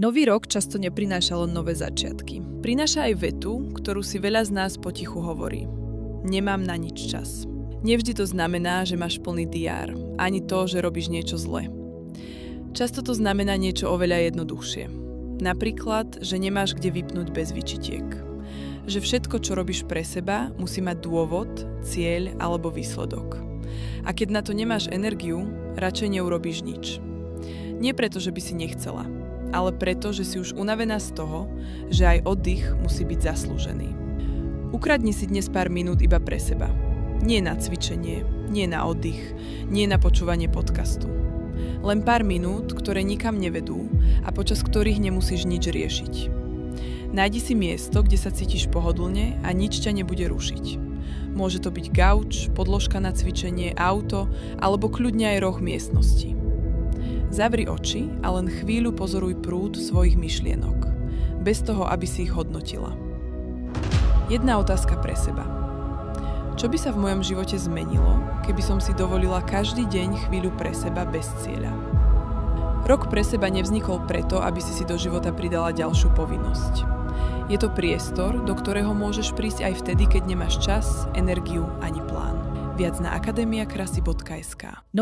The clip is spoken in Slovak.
Nový rok často neprináša len nové začiatky. Prináša aj vetu, ktorú si veľa z nás potichu hovorí. Nemám na nič čas. Nevždy to znamená, že máš plný diár, ani to, že robíš niečo zlé. Často to znamená niečo oveľa jednoduchšie. Napríklad, že nemáš kde vypnúť bez vyčitiek. Že všetko, čo robíš pre seba, musí mať dôvod, cieľ alebo výsledok. A keď na to nemáš energiu, radšej neurobíš nič. Nie preto, že by si nechcela, ale preto, že si už unavená z toho, že aj oddych musí byť zaslúžený. Ukradni si dnes pár minút iba pre seba. Nie na cvičenie, nie na oddych, nie na počúvanie podcastu. Len pár minút, ktoré nikam nevedú a počas ktorých nemusíš nič riešiť. Nájdi si miesto, kde sa cítiš pohodlne a nič ťa nebude rušiť. Môže to byť gauč, podložka na cvičenie, auto alebo kľudne aj roh miestnosti. Zavri oči a len chvíľu pozoruj prúd svojich myšlienok, bez toho, aby si ich hodnotila. Jedna otázka pre seba. Čo by sa v mojom živote zmenilo, keby som si dovolila každý deň chvíľu pre seba bez cieľa? Rok pre seba nevznikol preto, aby si do života pridala ďalšiu povinnosť. Je to priestor, do ktorého môžeš prísť aj vtedy, keď nemáš čas, energiu ani plán. Viac na akademiakrasy.sk.